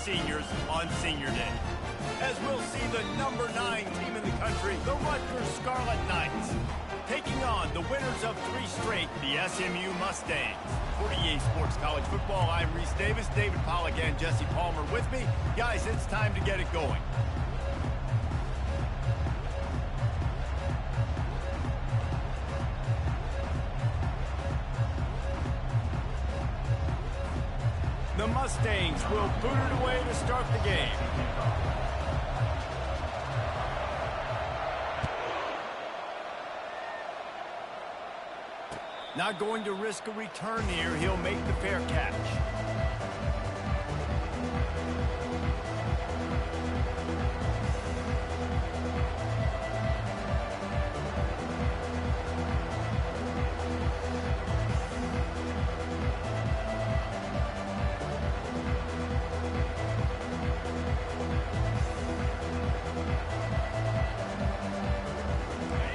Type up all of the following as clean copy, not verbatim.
seniors on Senior Day. As we'll see the number 9 team in the country, the Rutgers Scarlet Knights, taking on the winners of 3 straight, the SMU Mustangs. For EA Sports College Football, I'm Reese Davis, David Pollack, and Jesse Palmer with me. Guys, it's time to get it going. The Mustangs will boot it away to start the game. Not going to risk a return here. He'll make the fair catch.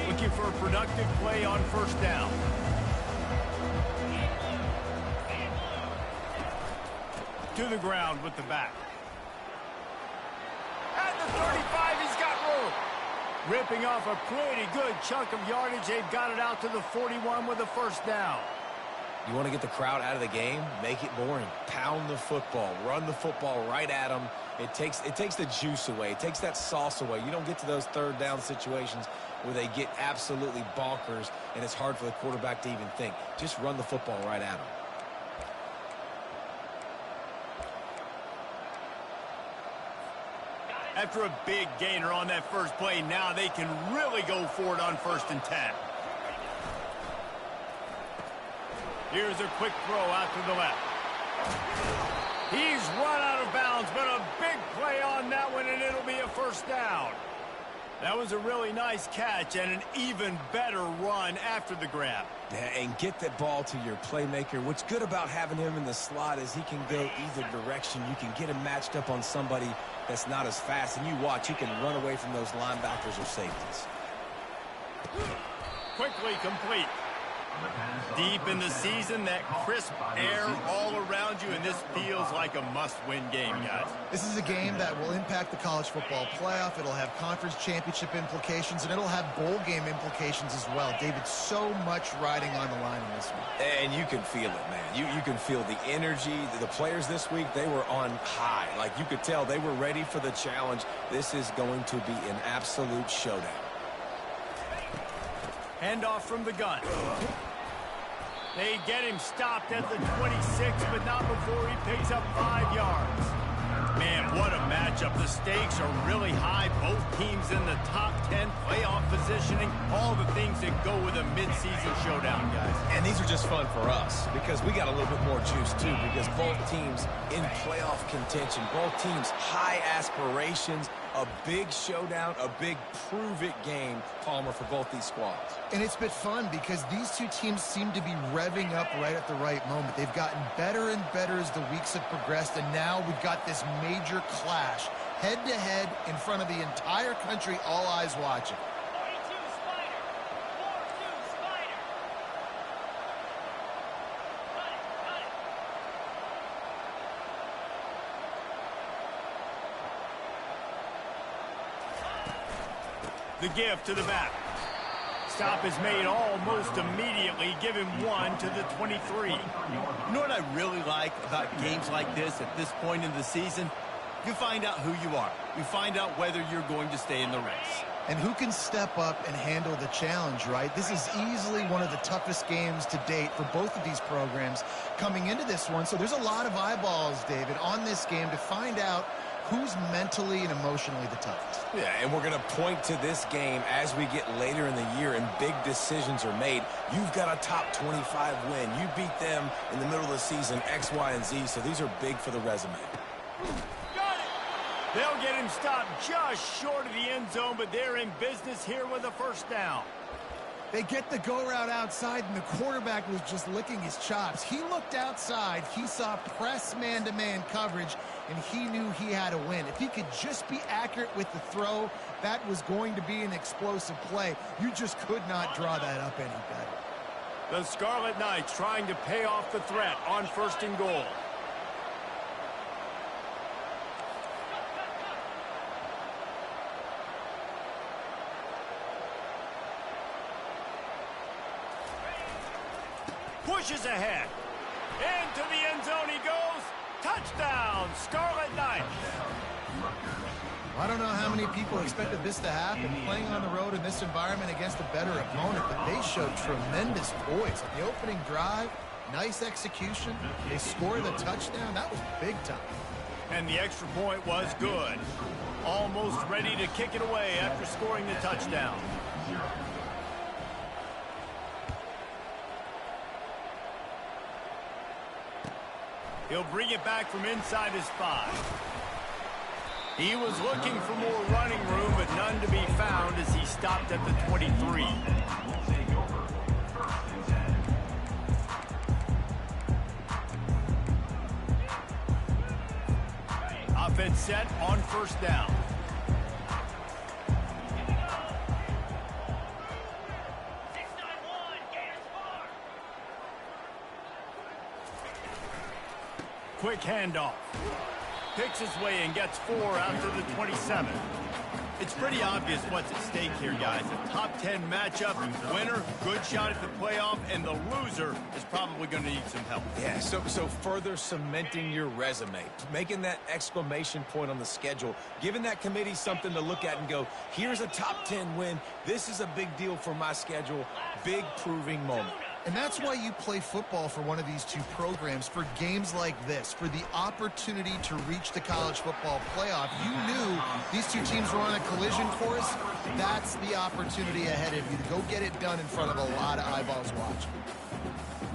Looking for a productive play on first down. To the ground with the back. At the 35, he's got room. Ripping off a pretty good chunk of yardage. They've got it out to the 41 with a first down. You want to get the crowd out of the game? Make it boring. Pound the football. Run the football right at them. It takes the juice away. It takes that sauce away. You don't get to those third down situations where they get absolutely bonkers and it's hard for the quarterback to even think. Just run the football right at them. After a big gainer on that first play, now they can really go for it on 1st and 10. Here's a quick throw out to the left. He's run out of bounds, but a big play on that one, and it'll be a first down. That was a really nice catch and an even better run after the grab. Yeah, and get that ball to your playmaker. What's good about having him in the slot is he can go either direction. You can get him matched up on somebody that's not as fast, and you watch, he can run away from those linebackers or safeties. Quickly complete. Deep in the season, that crisp air all around you, and this feels like a must-win game, guys. This is a game that will impact the college football playoff. It'll have conference championship implications, and it'll have bowl game implications as well. David, so much riding on the line in this one. And you can feel it, man. You can feel the energy. The players this week, they were on high. Like, you could tell they were ready for the challenge. This is going to be an absolute showdown. Handoff from the gun. They get him stopped at the 26, but not before he picks up 5 yards. Man, what a matchup. The stakes are really high. Both teams in the top 10 playoff positioning. All the things that go with a midseason showdown, guys. And these are just fun for us because we got a little bit more juice, too, because both teams in playoff contention, both teams high aspirations, a big showdown, a big prove-it game, Palmer, for both these squads. And it's been fun because these two teams seem to be revving up right at the right moment. They've gotten better and better as the weeks have progressed, and now we've got this major clash, head-to-head in front of the entire country, all eyes watching. The give to the back. Stop is made almost immediately. Give him 1 to the 23. You know what I really like about games like this at this point in the season? You find out who you are. You find out whether you're going to stay in the race. And who can step up and handle the challenge, right? This is easily one of the toughest games to date for both of these programs coming into this one. So there's a lot of eyeballs, David, on this game to find out who's mentally and emotionally the toughest. Yeah, and we're going to point to this game as we get later in the year and big decisions are made. You've got a top 25 win. You beat them in the middle of the season, X, Y, and Z, so these are big for the resume. Got it! They'll get him stopped just short of the end zone, but they're in business here with a first down. They get the go route outside, and the quarterback was just licking his chops. He looked outside. He saw press man-to-man coverage, and he knew he had to win. If he could just be accurate with the throw, that was going to be an explosive play. You just could not draw that up any better. The Scarlet Knights trying to pay off the threat on 1st and goal. Pushes ahead. Into the end zone he goes. Touchdown, Scarlet Knights. I don't know how many people expected this to happen, playing on the road in this environment against a better opponent, but they showed tremendous poise. On the opening drive, nice execution. They score the touchdown. That was big time. And the extra point was good. Almost ready to kick it away after scoring the touchdown. He'll bring it back from inside his 5. He was looking for more running room, but none to be found as he stopped at the 23. Offense set on first down. Quick handoff. Picks his way and gets 4 out to the 27. It's pretty obvious what's at stake here, guys. A top 10 matchup, winner, good shot at the playoff, and the loser is probably going to need some help. Yeah, so further cementing your resume, making that exclamation point on the schedule, giving that committee something to look at and go, here's a top 10 win. This is a big deal for my schedule. Big proving moment. And that's why you play football for one of these two programs, for games like this, for the opportunity to reach the college football playoff. You knew these two teams were on a collision course. That's the opportunity ahead of you to go get it done in front of a lot of eyeballs watching.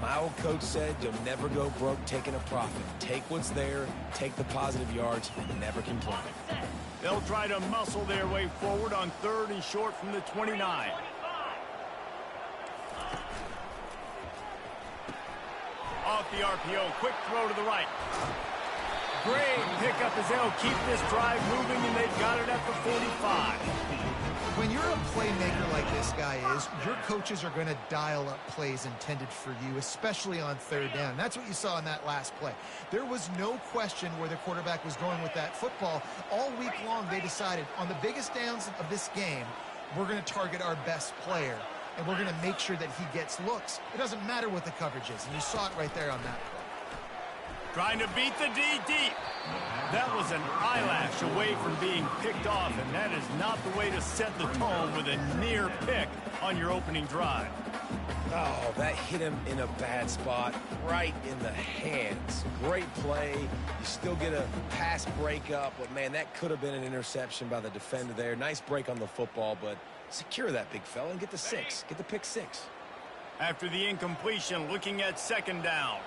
My old coach said you'll never go broke taking a profit. Take what's there, take the positive yards, and never complain. They'll try to muscle their way forward on 3rd and short from the 29. Off the RPO, quick throw to the right. Great pickup as they'll keep this drive moving, and they've got it at the 45. When you're a playmaker like this guy is, your coaches are going to dial up plays intended for you, especially on 3rd down. That's what you saw in that last play. There was no question where the quarterback was going with that football. All week long, they decided on the biggest downs of this game, we're going to target our best player. And we're going to make sure that he gets looks. It doesn't matter what the coverage is. And you saw it right there on that play. Trying to beat the D deep. That was an eyelash away from being picked off, and that is not the way to set the tone with a near pick on your opening drive. Oh, that hit him in a bad spot, right in the hands. Great play. You still get a pass breakup, but, man, that could have been an interception by the defender there. Nice break on the football, but secure that big fella and get the 6. Get the pick 6. After the incompletion, looking at 2nd down.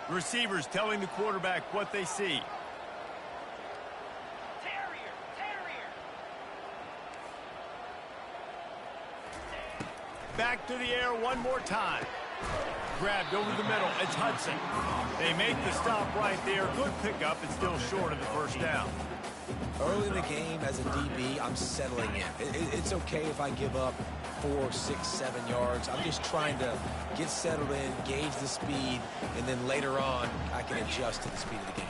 Receivers telling the quarterback what they see. Back to the air one more time. Grabbed over the middle. It's Hudson. They make the stop right there. Good pickup. It's still short of the 1st down. Early in the game, as a DB, I'm settling in. It's okay if I give up 4, 6, 7 yards. I'm just trying to get settled in, gauge the speed, and then later on, I can adjust to the speed of the game.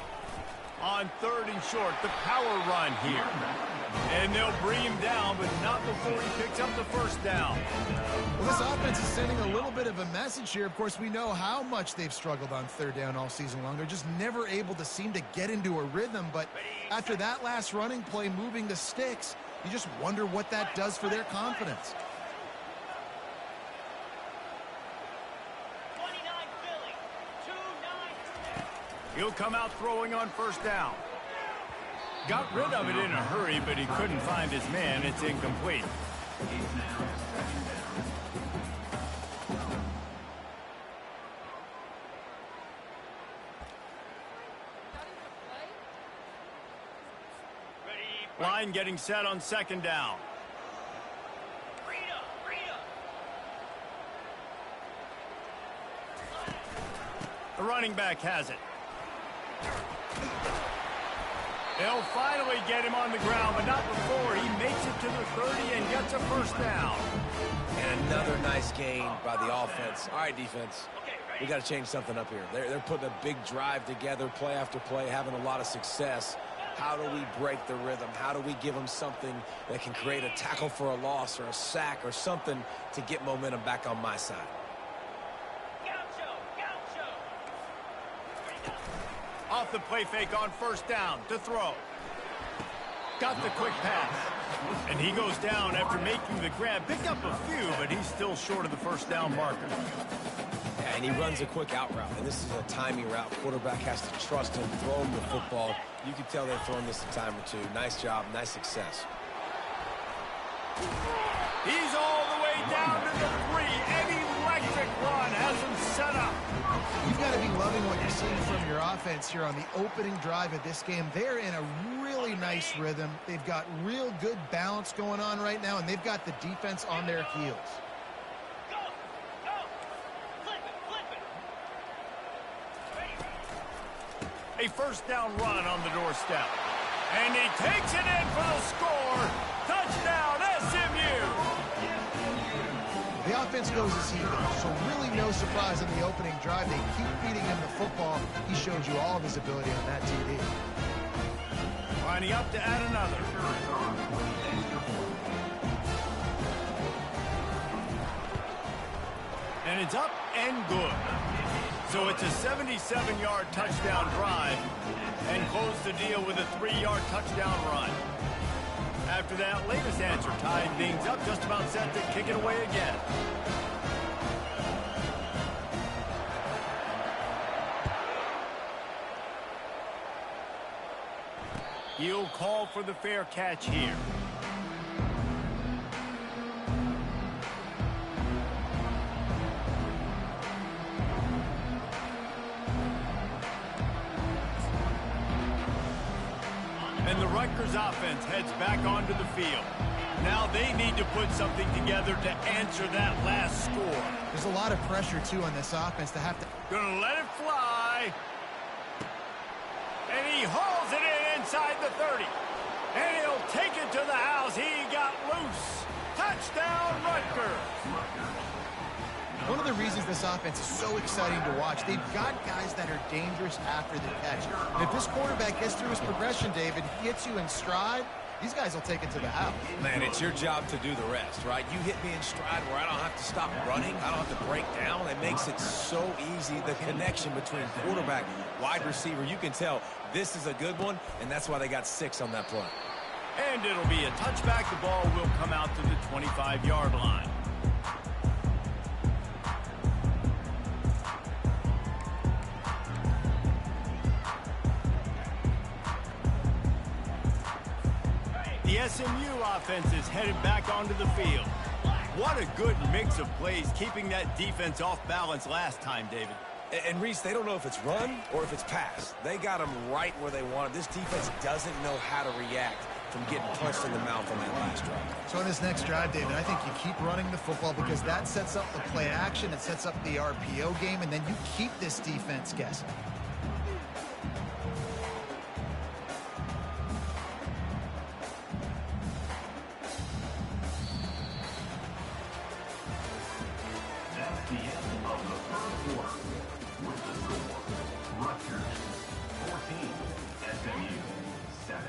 On 3rd and short, the power run here. And they'll bring him down, but not before he picks up the 1st down. Well, this offense is sending a little bit of a message here. Of course, we know how much they've struggled on 3rd down all season long. They're just never able to seem to get into a rhythm. But after that last running play, moving the sticks, you just wonder what that does for their confidence. He'll come out throwing on 1st down. Got rid of it in a hurry, but he couldn't find his man. It's incomplete. Line getting set on 2nd down. The running back has it. They'll finally get him on the ground, but not before he makes it to the 30 and gets a 1st down. And another nice gain by the offense. All right, defense, we got to change something up here. They're putting a big drive together, play after play, having a lot of success. How do we break the rhythm? How do we give them something that can create a tackle for a loss or a sack or something to get momentum back on my side? Off the play fake on first down to throw. Got the quick pass. And he goes down after making the grab. Picked up a few, but he's still short of the first down marker. Yeah, and he runs a quick out route, and this is a timing route. Quarterback has to trust him, throw him the football. You can tell they've thrown this a time or two. Nice job, nice success. He's all the way down to the 3. An electric run has him set up. You've got to be loving what you're seeing from your offense here on the opening drive of this game. They're in a really nice rhythm. They've got real good balance going on right now, and they've got the defense on their heels. A first down run on the doorstep. And he takes it in for the score. Touchdown, SMU. The offense goes as he goes, so really no surprise in the opening drive. They keep feeding him the football. He showed you all of his ability on that TD. Lining up to add another. And it's up and good. So it's a 77-yard touchdown drive and close the deal with a 3-yard touchdown run. After that latest answer tied things up, just about set to kick it away again. He'll call for the fair catch here. And the Rutgers offense heads back onto the field. Now they need to put something together to answer that last score. There's a lot of pressure, too, on this offense to have to... Gonna let it fly. And he hauls it in inside the 30. And he'll take it to the house. He got loose. Touchdown, Rutgers. One of the reasons this offense is so exciting to watch, they've got guys that are dangerous after the catch. And if this quarterback gets through his progression, David, hits you in stride, these guys will take it to the house. Man, it's your job to do the rest, right? You hit me in stride where I don't have to stop running. I don't have to break down. It makes it so easy. The connection between quarterback, wide receiver, you can tell this is a good one, and that's why they got 6 on that play. And it'll be a touchback. The ball will come out to the 25-yard line. The SMU offense is headed back onto the field. What a good mix of plays, keeping that defense off balance last time, David. And Reese, they don't know if it's run or if it's pass. They got them right where they want it. This defense doesn't know how to react from getting punched in the mouth on that last drive. So on this next drive, David, I think you keep running the football because that sets up the play action, it sets up the RPO game, and then you keep this defense guessing. That's the end of the third quarter. With the score, Rutgers 14, SMU 7.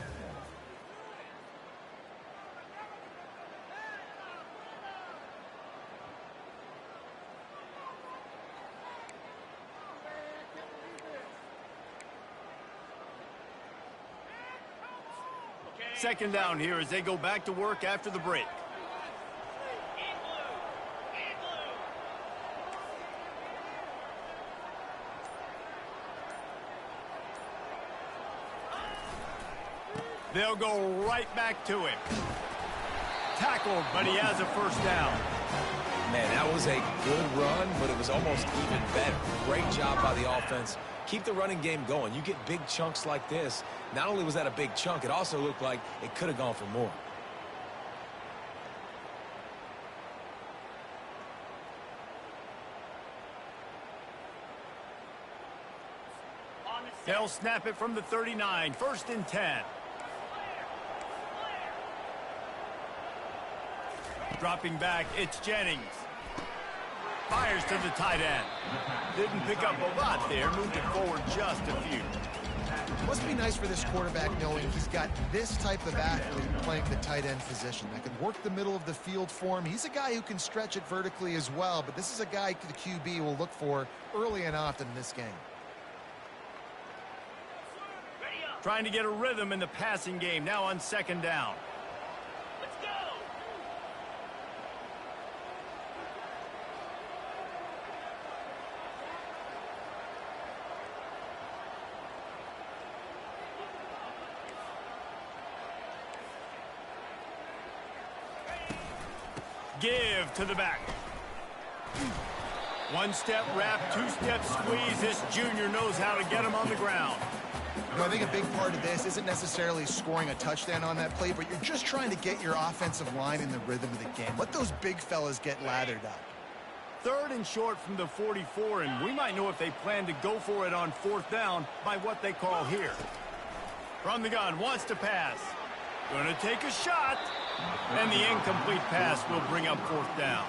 Second down here as they go back to work after the break. They'll go right back to him. Tackled, but he has a first down. Man, that was a good run, but it was almost even better. Great job by the offense. Keep the running game going. You get big chunks like this. Not only was that a big chunk, it also looked like it could have gone for more. They'll snap it from the 39. First and 10. Dropping back, it's Jennings. Fires to the tight end. Didn't pick up a lot there, moved it forward just a few. Must be nice for this quarterback knowing he's got this type of athlete playing the tight end position that can work the middle of the field for him. He's a guy who can stretch it vertically as well, but this is a guy the QB will look for early and often in this game. Trying to get a rhythm in the passing game now on second down. Let's go! Give to the back. One-step wrap, two-step squeeze. This junior knows how to get him on the ground. You know, I think a big part of this isn't necessarily scoring a touchdown on that play, but you're just trying to get your offensive line in the rhythm of the game. Let those big fellas get lathered up. Third and short from the 44, and we might know if they plan to go for it on fourth down by what they call here. From the gun, wants to pass. Gonna take a shot. And the incomplete pass will bring up fourth down.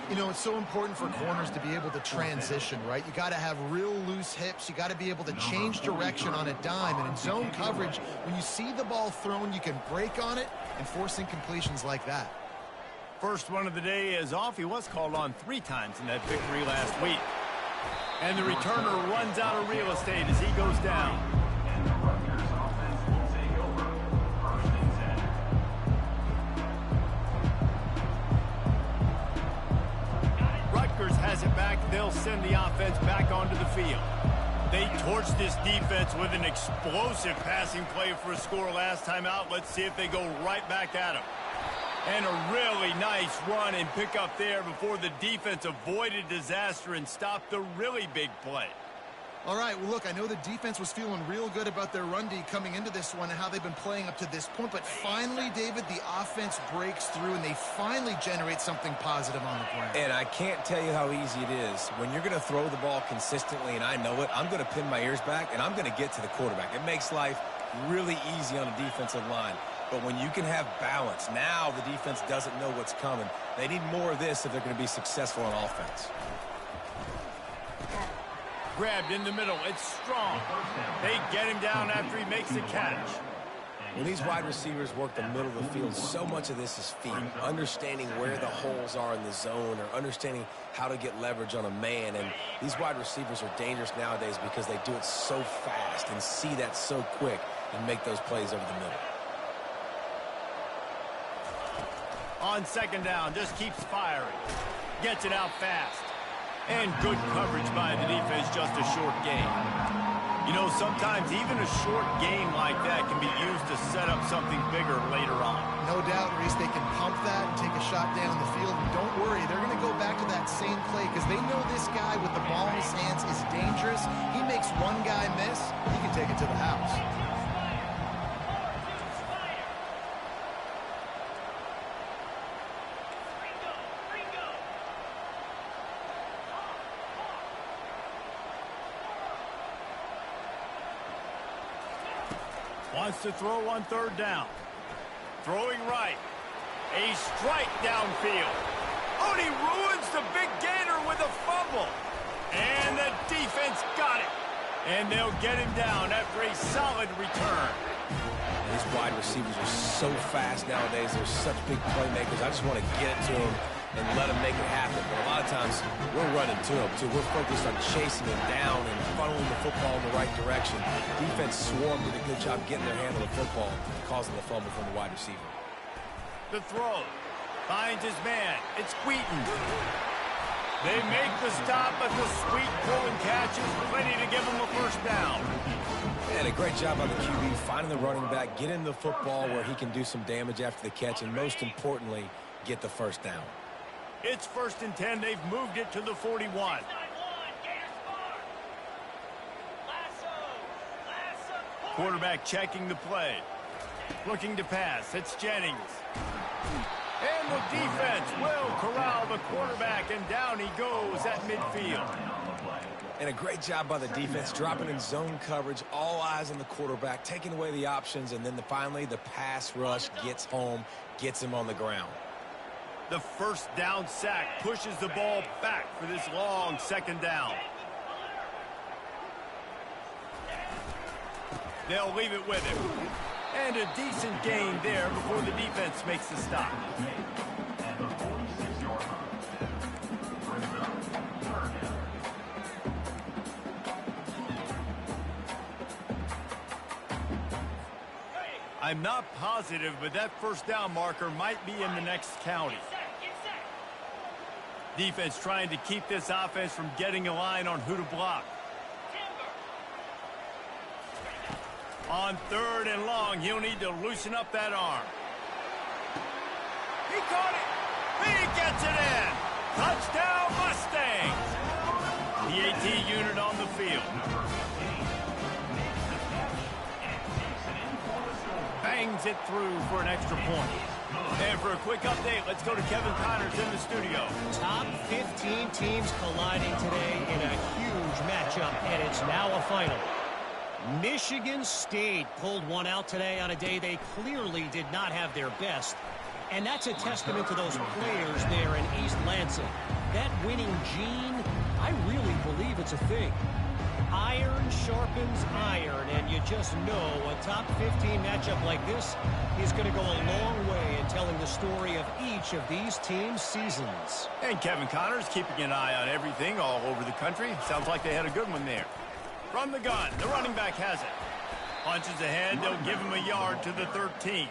You know, it's so important for corners to be able to transition, right? You got to have real loose hips. You got to be able to change direction on a dime. And in zone coverage, when you see the ball thrown, you can break on it and force incompletions like that. First one of the day is off. He was called on 3 times in that victory last week. And the returner runs out of real estate as he goes down. And the Rutgers offense will take over. First and 10. Rutgers has it back. They'll send the offense back onto the field. They torched this defense with an explosive passing play for a score last time out. Let's see if they go right back at him. And a really nice run and pick up there before the defense avoided disaster and stopped the really big play. All right, well, look, I know the defense was feeling real good about their run D coming into this one and how they've been playing up to this point, but finally, David, the offense breaks through and they finally generate something positive on the ground. And I can't tell you how easy it is. When you're going to throw the ball consistently, and I know it, I'm going to pin my ears back, and I'm going to get to the quarterback. It makes life really easy on a defensive line. But when you can have balance, now the defense doesn't know what's coming. They need more of this if they're going to be successful on offense. Grabbed in the middle. It's strong. They get him down after he makes the catch. When these wide receivers work the middle of the field, so much of this is feet, understanding where the holes are in the zone or understanding how to get leverage on a man. And these wide receivers are dangerous nowadays because they do it so fast and see that so quick and make those plays over the middle. On second down, just keeps firing. Gets it out fast. And good coverage by the defense, just a short gain. You know, sometimes even a short game like that can be used to set up something bigger later on. No doubt, Reese, they can pump that and take a shot down the field. And don't worry, they're going to go back to that same play because they know this guy with the ball in his hands is dangerous. He makes one guy miss, he can take it to the house. Wants to throw on third down. Throwing right. A strike downfield. Oh, and he ruins the big gainer with a fumble. And the defense got it. And they'll get him down after a solid return. These wide receivers are so fast nowadays. They're such big playmakers. I just want to get it to them and let them make it happen. But a lot of times, we're running to them, too. We're focused on chasing them down and funneling the football in the right direction. Defense swarmed, did a good job getting their hand on the football, causing the fumble from the wide receiver. The throw. Finds his man. It's Wheaton. They make the stop, but the sweet pull and catch is plenty to give them a first down. And a great job by the QB, finding the running back, getting the football where he can do some damage after the catch, and most importantly, get the first down. It's first and 10. They've moved it to the 41. Quarterback checking the play. Looking to pass. It's Jennings. And the defense will corral the quarterback, and down he goes at midfield. And a great job by the defense, dropping in zone coverage, all eyes on the quarterback, taking away the options, and then finally the pass rush gets home, gets him on the ground. The first down sack pushes the ball back for this long second down. They'll leave it with him. And a decent gain there before the defense makes the stop. At the 46-yard line. Brings up third down. I'm not positive, but that first down marker might be in the next county. Defense trying to keep this offense from getting a line on who to block. On 3rd and long, he'll need to loosen up that arm. He caught it. He gets it in. Touchdown, Mustangs. The AT unit on the field. Bangs it through for an extra point. And for a quick update, let's go to Kevin Connors in the studio. Top 15 teams colliding today in a huge matchup, and it's now a final. Michigan State pulled one out today on a day they clearly did not have their best. And that's a testament to those players there in East Lansing. That winning gene, I really believe it's a thing. Iron sharpens iron, and you just know a top 15 matchup like this is going to go a long way in telling the story of each of these teams' seasons. And Kevin Connors keeping an eye on everything all over the country. Sounds like they had a good one there. From the gun, the running back has it. Punches ahead, they'll give him a yard to the 13.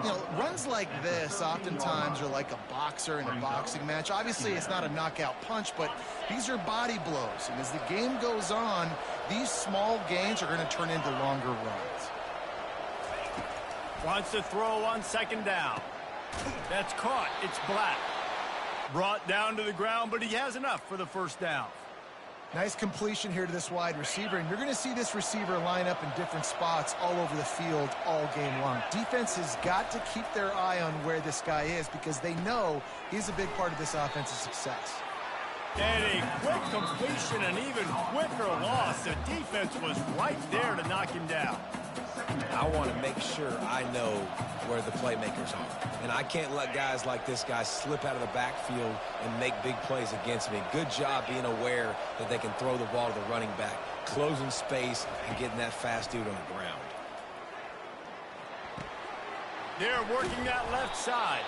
You know, runs like this oftentimes are like a boxer in a boxing match. Obviously, it's not a knockout punch, but these are body blows. And as the game goes on, these small gains are going to turn into longer runs. Wants to throw on 2nd down. That's caught. It's Black. Brought down to the ground, but he has enough for the first down. Nice completion here to this wide receiver, and you're going to see this receiver line up in different spots all over the field all game long. Defense has got to keep their eye on where this guy is because they know he's a big part of this offensive success. And a quick completion, an even quicker loss. The defense was right there to knock him down. I want to make sure I know where the playmakers are. And I can't let guys like this guy slip out of the backfield and make big plays against me. Good job being aware that they can throw the ball to the running back, closing space, and getting that fast dude on the ground. They're working that left side.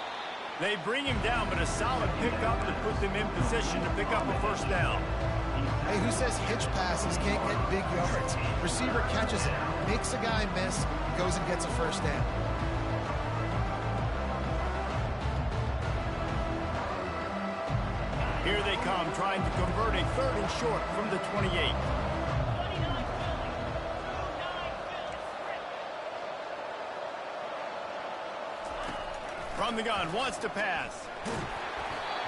They bring him down, but a solid pickup to put them in position to pick up a first down. Hey, who says hitch passes can't get big yards? Receiver catches it, makes a guy miss, goes and gets a first down. Here they come, trying to convert a 3rd and short from the 28. From the gun, wants to pass.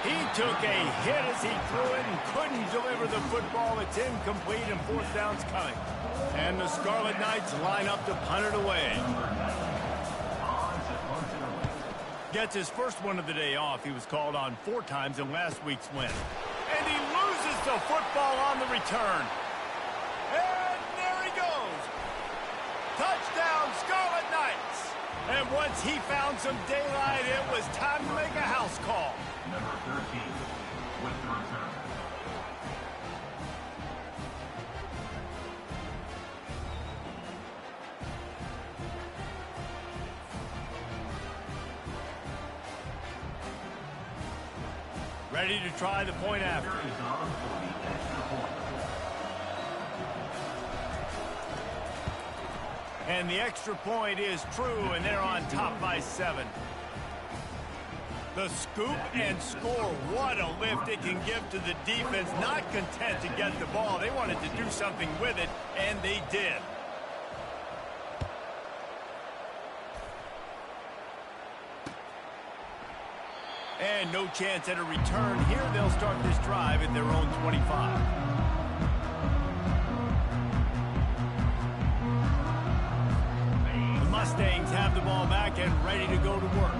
He took a hit as he threw it and couldn't deliver the football. It's incomplete and 4th down's coming. And the Scarlet Knights line up to punt it away. Gets his first one of the day off. He was called on 4 times in last week's win. And he loses the football on the return. And there he goes. Touchdown, Scarlet Knights. And once he found some daylight, it was time to make a house call. Number 13 with the return. Ready to try the point after. There is on for the extra point. And the extra point is true, and they're on top by 7. The scoop and score. What a lift it can give to the defense. Not content to get the ball. They wanted to do something with it, and they did. And no chance at a return. Here they'll start this drive at their own 25. The Mustangs have the ball back and ready to go to work.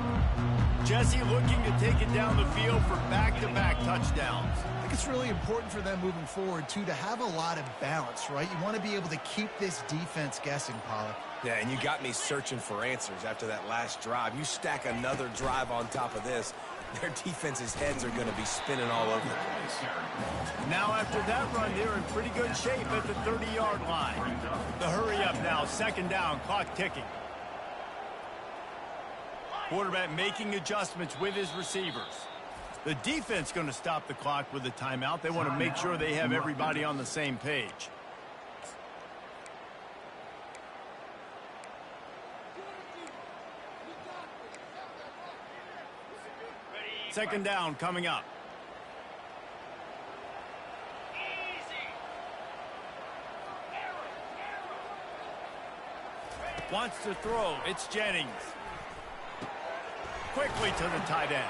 Jesse looking to take it down the field for back-to-back touchdowns. I think it's really important for them moving forward, too, to have a lot of balance, right? You want to be able to keep this defense guessing, Pollack. Yeah, and you got me searching for answers after that last drive. You stack another drive on top of this, their defense's heads are going to be spinning all over the place. Now after that run, they're in pretty good shape at the 30-yard line. The hurry up now, second down, clock ticking. Quarterback making adjustments with his receivers. The defense going to stop the clock with a timeout. They want to make sure they have everybody on the same page. Second down coming up. Wants to throw. It's Jennings. Quickly to the tight end.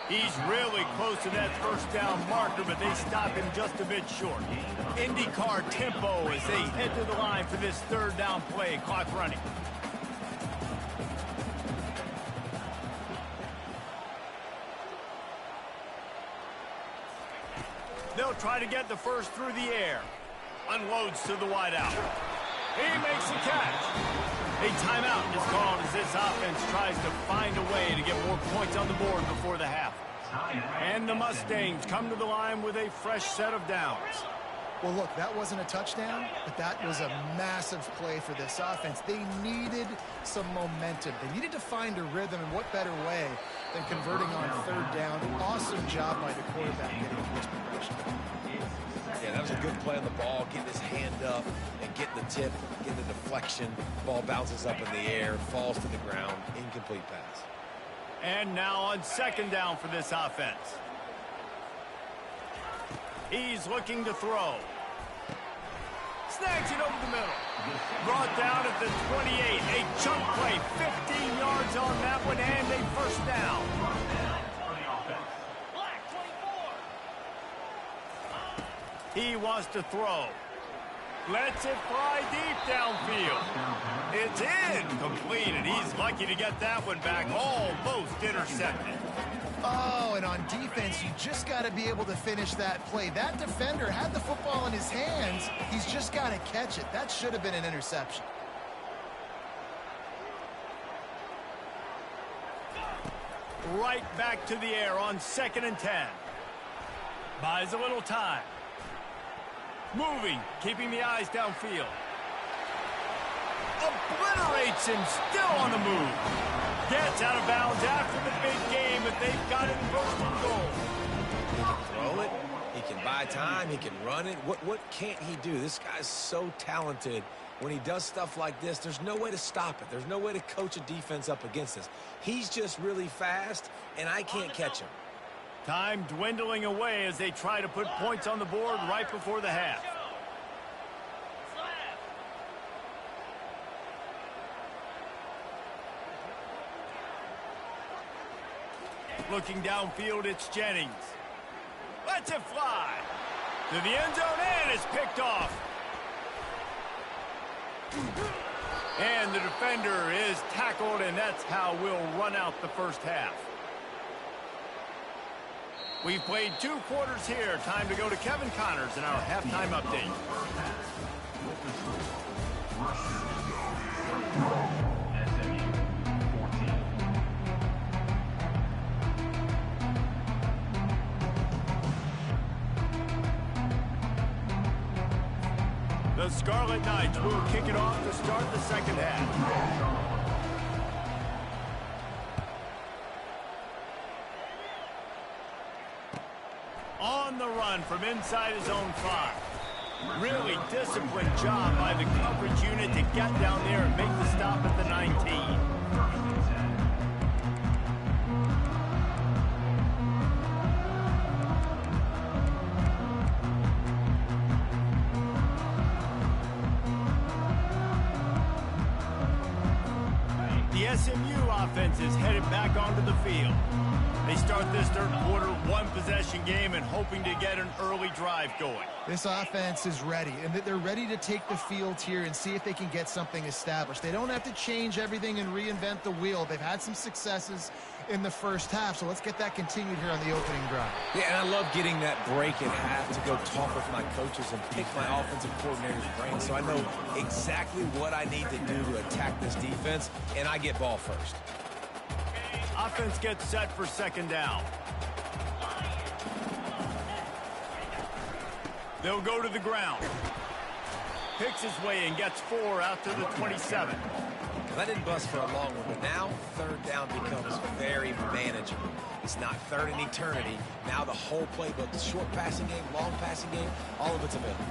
He's really close to that first down marker, but they stop him just a bit short. IndyCar tempo as they head to the line for this third down play. Clock running. They'll try to get the first through the air. Unloads to the wideout. He makes the catch. A timeout is called as this offense tries to find a way to get more points on the board before the half. And the Mustangs come to the line with a fresh set of downs. Well, look, that wasn't a touchdown, but that was a massive play for this offense. They needed some momentum. They needed to find a rhythm, and what better way than converting on third down. Awesome job by the quarterback getting this progression. Yeah, that was a good play on the ball, getting his hand up and getting the tip, getting the deflection. Ball bounces up in the air, falls to the ground, incomplete pass. And now on second down for this offense. He's looking to throw. Snags it over the middle. Brought down at the 28. A chunk play, 15 yards on that one, and a first down. He wants to throw. Lets it fly deep downfield. It's incomplete, he's lucky to get that one back. Almost intercepted. Oh, and on defense, you just got to be able to finish that play. That defender had the football in his hands. He's just got to catch it. That should have been an interception. Right back to the air on 2nd and 10. Buys a little time. Moving, keeping the eyes downfield. Obliterates him, still on the move. Gets out of bounds after the big game, but they've got it first and goal. He can throw it, he can buy time, he can run it. What can't he do? This guy's so talented. When he does stuff like this, there's no way to stop it. There's no way to coach a defense up against this. He's just really fast, and I can't catch him. Time dwindling away as they try to put points on the board right before the half. Looking downfield, it's Jennings. Lets it fly. To the end zone, and it's picked off. And the defender is tackled, and that's how we'll run out the first half. We've played 2 quarters here. Time to go to Kevin Connors in our halftime update. The Scarlet Knights will kick it off to start the second half. On the run from inside his own 5. Really disciplined job by the coverage unit to get down there and make the stop at the 19. The SMU offense is headed back onto the field. They start this third quarter, 1-possession game, and hoping to get an early drive going. This offense is ready, and they're ready to take the field here and see if they can get something established. They don't have to change everything and reinvent the wheel. They've had some successes in the first half, so let's get that continued here on the opening drive. Yeah, and I love getting that break at half to go talk with my coaches and pick my offensive coordinator's brain so I know exactly what I need to do to attack this defense, and I get ball first. Offense gets set for second down. They'll go to the ground. Picks his way and gets 4 out to the 27. Well, that didn't bust for a long one, but now third down becomes very manageable. It's not third in eternity. Now the whole playbook, the short passing game, long passing game, all of it's available.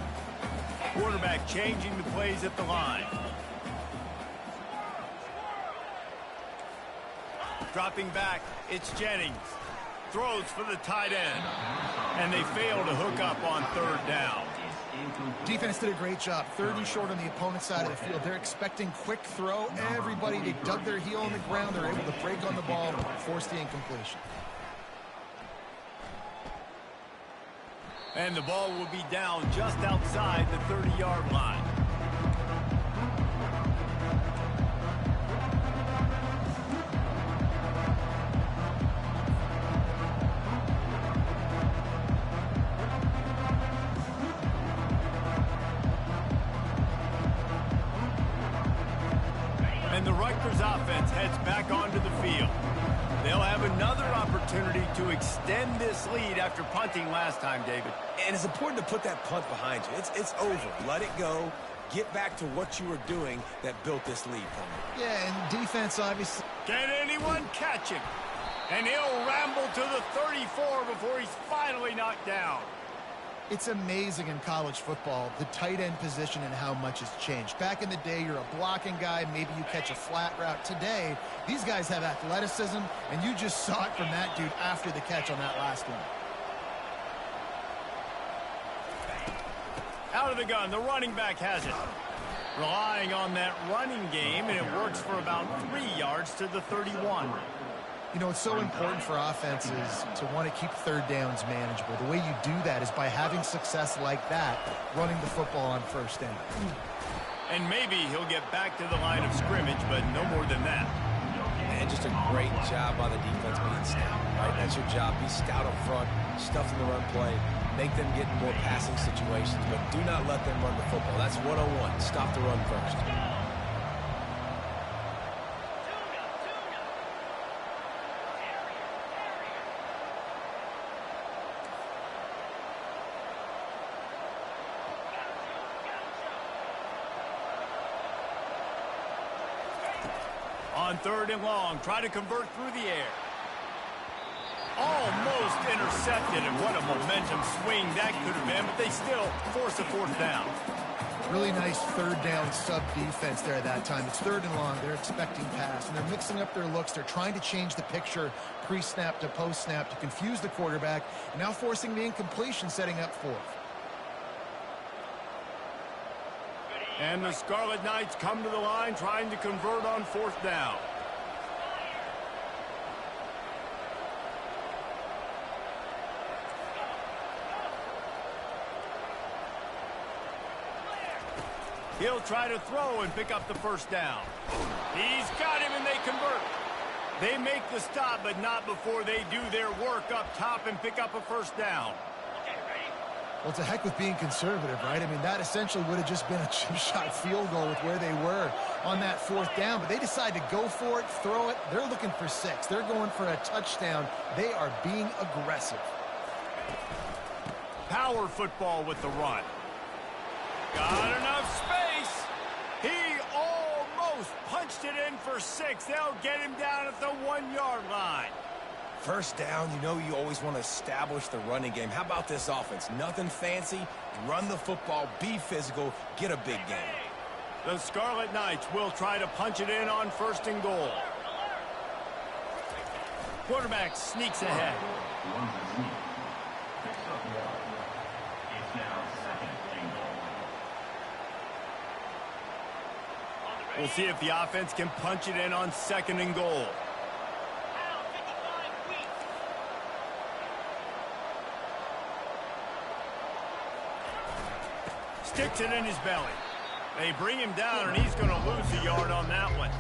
Quarterback changing the plays at the line. Dropping back, it's Jennings. Throws for the tight end. And they fail to hook up on third down. Defense did a great job. 3rd and short on the opponent's side of the field. They're expecting quick throw. Everybody, they dug their heel on the ground. They're able to break on the ball, force the incompletion. And the ball will be down just outside the 30-yard line. And the Rutgers offense heads back onto the field. They'll have another opportunity to extend this lead after punting last time, David. And it's important to put that punt behind you. It's over. Let it go. Get back to what you were doing that built this lead, Palmer. Yeah, and defense obviously. Can anyone catch him? And he'll ramble to the 34 before he's finally knocked down. It's amazing in college football, the tight end position and how much has changed. Back in the day, you're a blocking guy, maybe you catch a flat route. Today, these guys have athleticism, and you just saw it from that dude after the catch on that last one. Out of the gun, the running back has it. Relying on that running game, and it works for about 3 yards to the 31. You know, it's so important for offenses to want to keep third downs manageable. The way you do that is by having success like that, running the football on first down. And maybe he'll get back to the line of scrimmage, but no more than that. And just a great job by the defense being stout, right? That's your job. Be stout up front, stuff in the run play, make them get in more passing situations, but do not let them run the football. That's 101. Stop the run first. On 3rd and long, try to convert through the air. Almost intercepted, and what a momentum swing that could have been, but they still force a 4th down. Really nice 3rd down sub defense there at that time. It's 3rd and long. They're expecting pass, and they're mixing up their looks. They're trying to change the picture pre-snap to post-snap to confuse the quarterback, and now forcing the incompletion, setting up 4th. And the Scarlet Knights come to the line trying to convert on 4th down. He'll try to throw and pick up the 1st down. He's got him and they convert. They make the stop, but not before they do their work up top and pick up a 1st down. Well, it's a heck with being conservative, right? I mean, that essentially would have just been a chip shot field goal with where they were on that 4th down. But they decide to go for it, throw it. They're looking for 6. They're going for a touchdown. They are being aggressive. Power football with the run. Got enough space. He almost punched it in for 6. They'll get him down at the 1-yard line. 1st down, you know you always want to establish the running game. How about this offense? Nothing fancy. Run the football, be physical, get a big game. The Scarlet Knights will try to punch it in on 1st and goal. Quarterback sneaks ahead. It's now 2nd and goal. We'll see if the offense can punch it in on 2nd and goal. Sticks it in his belly. They bring him down, and he's going to lose a yard on that one.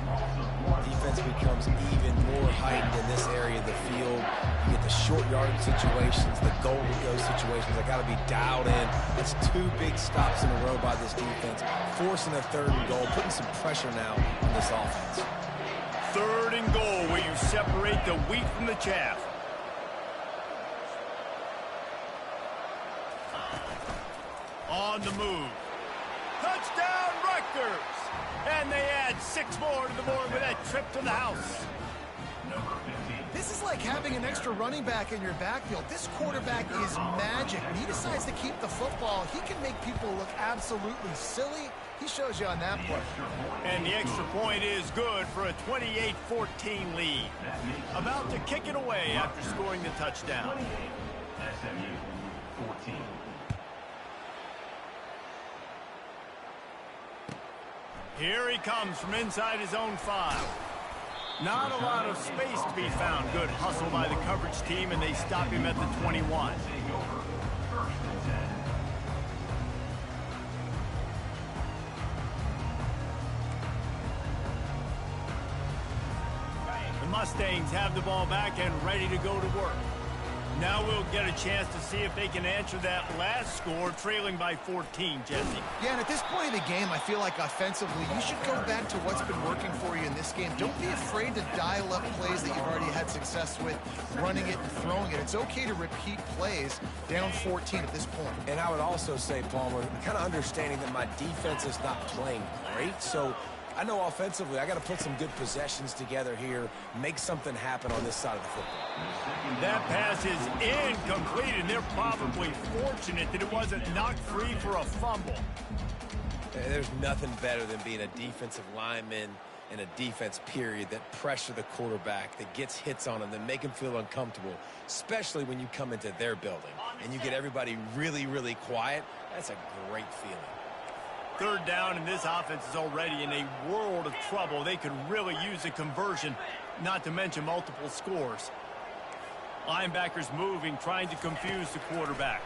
Defense becomes even more heightened in this area of the field. You get the short yard situations, the goal-to-go situations. They got to be dialed in. That's 2 big stops in a row by this defense, forcing a 3rd and goal, putting some pressure now on this offense. 3rd and goal, where you separate the wheat from the chaff. On the move. Touchdown, Rutgers! And they add 6 more to the board with that trip to the house. This is like having an extra running back in your backfield. This quarterback is magic. When he decides to keep the football, he can make people look absolutely silly. He shows you on that play. And the extra point is good for a 28-14 lead. About to kick it away after scoring the touchdown. SMU 14. Here he comes from inside his own 5. Not a lot of space to be found. Good hustle by the coverage team, and they stop him at the 21. The Mustangs have the ball back and ready to go to work. Now we'll get a chance to see if they can answer that last score, trailing by 14, Jesse. Yeah, and at this point in the game, I feel like offensively, you should go back to what's been working for you in this game. Don't be afraid to dial up plays that you've already had success with, running it and throwing it. It's okay to repeat plays down 14 at this point. And I would also say, Palmer, kind of understanding that my defense is not playing great, so I know offensively I got to put some good possessions together here, make something happen on this side of the football. That pass is incomplete, and they're probably fortunate that it wasn't knocked free for a fumble. There's nothing better than being a defensive lineman and a defense period that pressure the quarterback, that gets hits on him, that make him feel uncomfortable, especially when you come into their building and you get everybody really, really quiet. That's a great feeling. 3rd down, and this offense is already in a world of trouble. They could really use a conversion, not to mention multiple scores. Linebackers moving, trying to confuse the quarterback.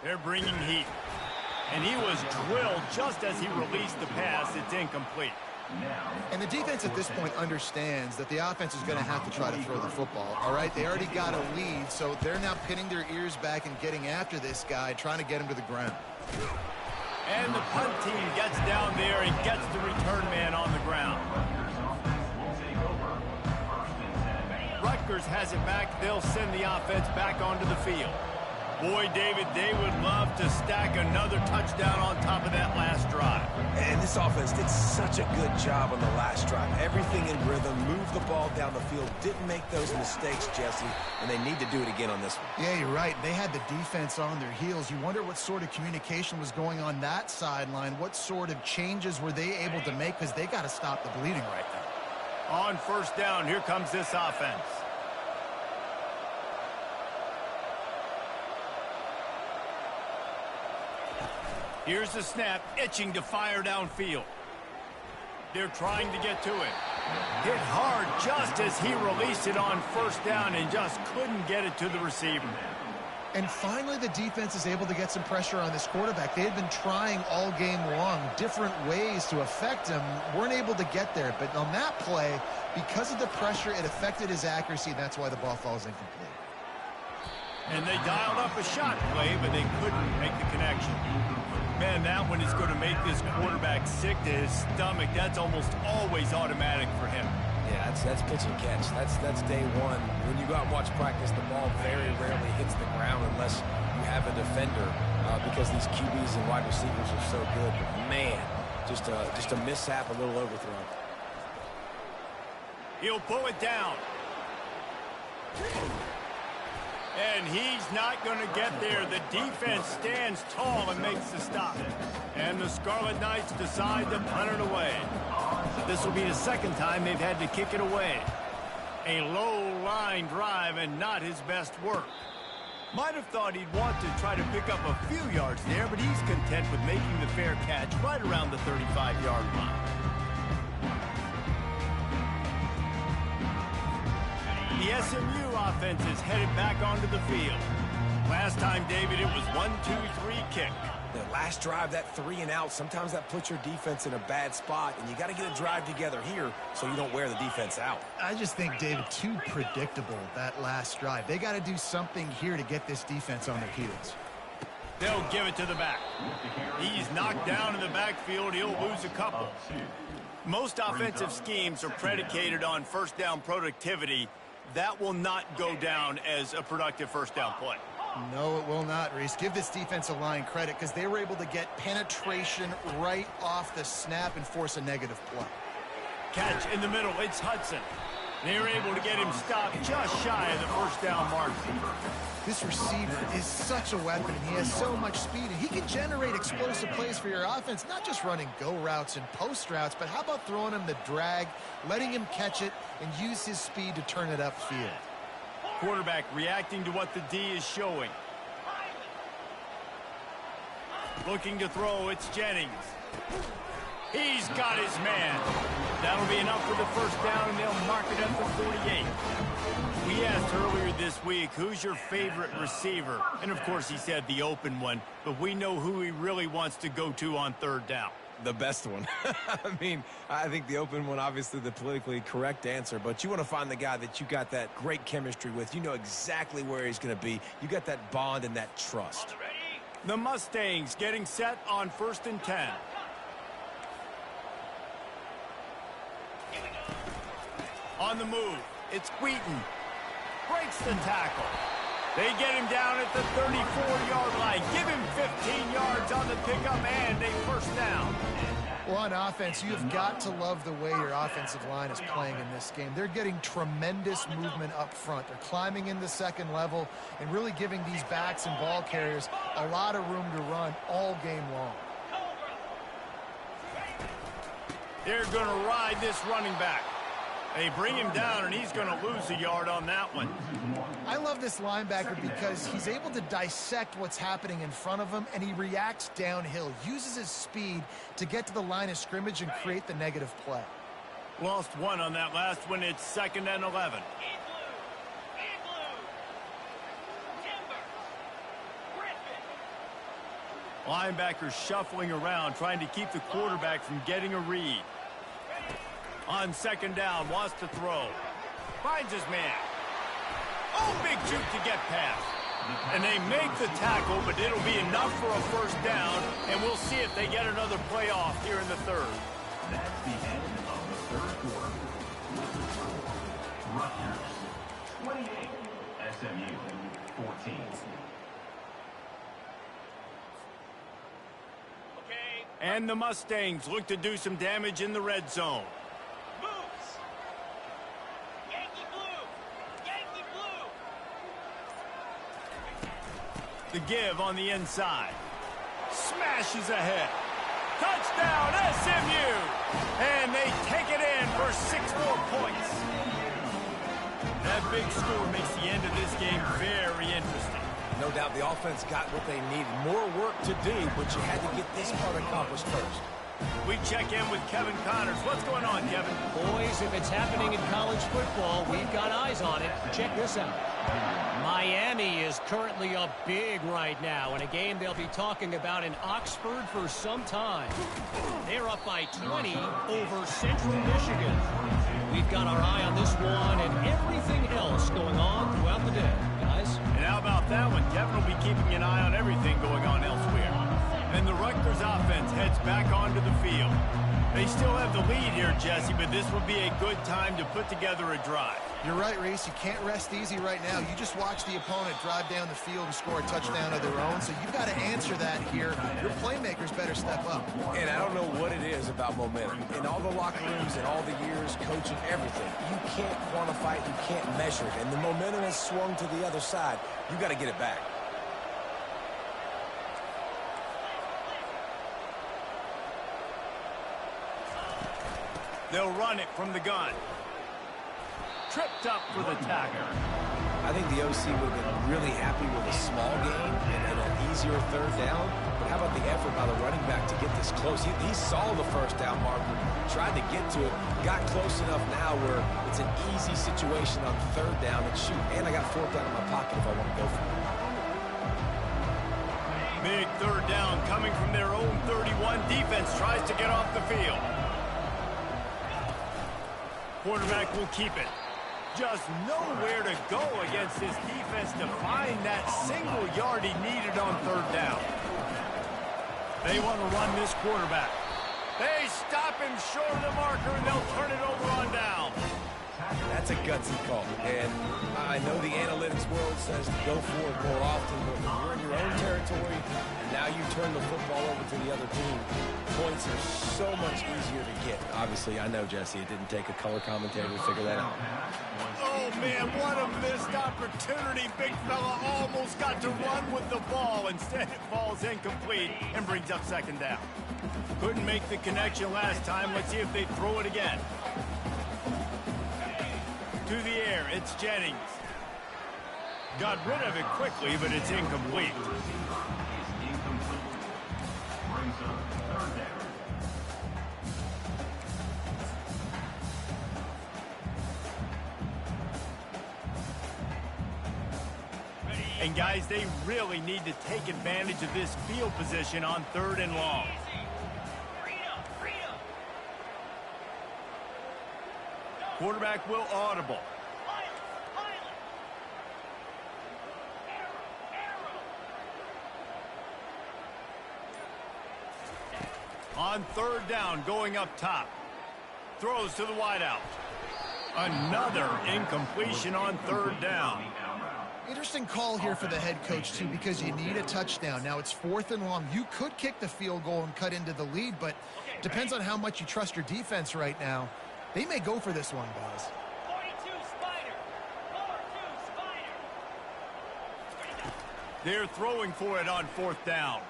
They're bringing heat. And he was drilled just as he released the pass. It's incomplete. And the defense at this point understands that the offense is going to have to try to throw the football, all right? They already got a lead, so they're now pinning their ears back and getting after this guy, trying to get him to the ground. And the punt team gets down there and gets the return man on the ground. Rutgers has it back. They'll send the offense back onto the field. Boy, David, they would love to stack another touchdown on top of that last drive. And this offense did such a good job on the last drive. Everything in rhythm, moved the ball down the field, didn't make those mistakes, Jesse, and they need to do it again on this one. Yeah, you're right. They had the defense on their heels. You wonder what sort of communication was going on that sideline. What sort of changes were they able to make, because they got to stop the bleeding right now. On 1st down, here comes this offense. Here's the snap, itching to fire downfield. They're trying to get to it. Hit hard just as he released it on 1st down and just couldn't get it to the receiver. And finally, the defense is able to get some pressure on this quarterback. They had been trying all game long, different ways to affect him, weren't able to get there. But on that play, because of the pressure, it affected his accuracy, and that's why the ball falls incomplete. And they dialed up a shot play, but they couldn't make the connection. Man, that one is going to make this quarterback sick to his stomach. That's almost always automatic for him. Yeah, that's pitch and catch. That's day one. When you go out and watch practice, the ball very rarely hits the ground unless you have a defender, because these QBs and wide receivers are so good. But man, just a mishap, a little overthrow. He'll pull it down. And he's not going to get there. The defense stands tall and makes the stop. And the Scarlet Knights decide to punt it away. This will be the 2nd time they've had to kick it away. A low-line drive and not his best work. Might have thought he'd want to try to pick up a few yards there, but he's content with making the fair catch right around the 35-yard line. The SMU offense is headed back onto the field. Last time, David, it was 1-2-3 kick. The last drive, that 3 and out, sometimes that puts your defense in a bad spot, and you got to get a drive together here so you don't wear the defense out. I just think, David, too predictable, that last drive. They got to do something here to get this defense on their heels. They'll give it to the back. He's knocked down in the backfield. He'll lose a couple. Most offensive schemes are predicated on first down productivity. That will not go down as a productive first down play. No, it will not, Reese. Give this defensive line credit because they were able to get penetration right off the snap and force a negative play. Catch in the middle. It's Hudson. They were able to get him stopped just shy of the first down mark. This receiver is such a weapon, and he has so much speed, and he can generate explosive plays for your offense, not just running go routes and post routes, but how about throwing him the drag, letting him catch it, and use his speed to turn it upfield. Quarterback reacting to what the D is showing. Looking to throw, it's Jennings. He's got his man. That'll be enough for the first down, and they'll mark it at the 48. We asked earlier this week, who's your favorite receiver? And, of course, he said the open one, but we know who he really wants to go to on third down. The best one. I mean, I think the open one, obviously the politically correct answer, but you want to find the guy that you got that great chemistry with. You know exactly where he's going to be. You got that bond and that trust. The Mustangs getting set on 1st and 10. On the move, it's Wheaton. Breaks the tackle. They get him down at the 34-yard line. Give him 15 yards on the pickup and a first down. Well, on offense, you've got to love the way your offensive line is playing in this game. They're getting tremendous movement up front. They're climbing in the second level and really giving these backs and ball carriers a lot of room to run all game long. They're going to ride this running back. They bring him down, and he's going to lose a yard on that one. I love this linebacker because he's able to dissect what's happening in front of him, and he reacts downhill, uses his speed to get to the line of scrimmage and create the negative play. Lost one on that last one. It's 2nd and 11. Linebackers shuffling around, trying to keep the quarterback from getting a read. On 2nd down, wants to throw. Finds his man. Oh, big juke to get past. And they make the tackle, but it'll be enough for a first down, and we'll see if they get another play off here in the third. That's the end of the third quarter. With the score, Rutgers 28, SMU 14. And the Mustangs look to do some damage in the red zone. The give on the inside. Smashes ahead. Touchdown, SMU! And they take it in for 6 more points. That big score makes the end of this game very interesting. No doubt the offense got what they needed. More work to do, but you had to get this part accomplished first. We check in with Kevin Connors. What's going on, Kevin? Boys, if it's happening in college football, we've got eyes on it. Check this out. Miami is currently up big right now in a game they'll be talking about in Oxford for some time. They're up by 20 over Central Michigan. We've got our eye on this one and everything else going on throughout the day, guys. And how about that one? Kevin will be keeping an eye on everything going on elsewhere. And the Rutgers offense heads back onto the field. They still have the lead here, Jesse, but this will be a good time to put together a drive. You're right, Reese. You can't rest easy right now. You just watch the opponent drive down the field and score a touchdown of their own, so you've got to answer that here. Your playmakers better step up. And I don't know what it is about momentum. In all the locker rooms and all the years, coaching, everything, you can't quantify it, you can't measure it. And the momentum has swung to the other side. You got to get it back. They'll run it from the gun. Tripped up for the tackle. I think the OC would have been really happy with a small game and an easier third down. But how about the effort by the running back to get this close? He saw the first down marker, tried to get to it, got close enough now where it's an easy situation on third down and shoot. And I got 4th down in my pocket if I want to go for it. Big third down coming from their own 31. Defense tries to get off the field. Quarterback will keep it. Just nowhere to go against this defense to find that single yard he needed on third down. They want to run this quarterback. They stop him short of the marker, and they'll turn it over on down. That's a gutsy call. And I know the analytics world says to go for it more often, but when you're in your own territory, and now you turn the football over to the other team, points are so much easier to get. Obviously, I know, Jesse, it didn't take a color commentator to figure that out. Oh, man, what a missed opportunity. Big fella almost got to run with the ball. Instead, it falls incomplete and brings up second down. Couldn't make the connection last time. Let's see if they throw it again. To the air, it's Jennings. Got rid of it quickly, but it's incomplete. Brings up third down. And guys, they really need to take advantage of this field position on 3rd and long. Quarterback will audible. On 3rd down, going up top. Throws to the wideout. Another incompletion on 3rd down. Interesting call here for the head coach, too, because you need a touchdown. Now, it's 4th and long. You could kick the field goal and cut into the lead, but depends on how much you trust your defense right now. They may go for this one, guys. 42 Spider. 42 Spider. They're throwing for it on 4th down.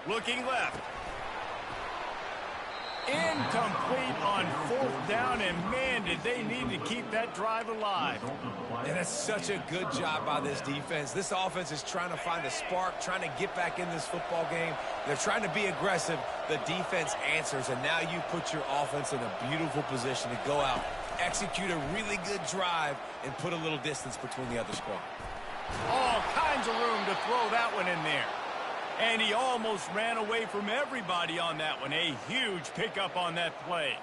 Looking left. Incomplete on 4th down, and man, did they need to keep that drive alive. And that's such a good job by this defense. This offense is trying to find a spark, trying to get back in this football game. They're trying to be aggressive. The defense answers, and now you put your offense in a beautiful position to go out, execute a really good drive, and put a little distance between the other squad. All kinds of room to throw that one in there. And he almost ran away from everybody on that one. A huge pickup on that play.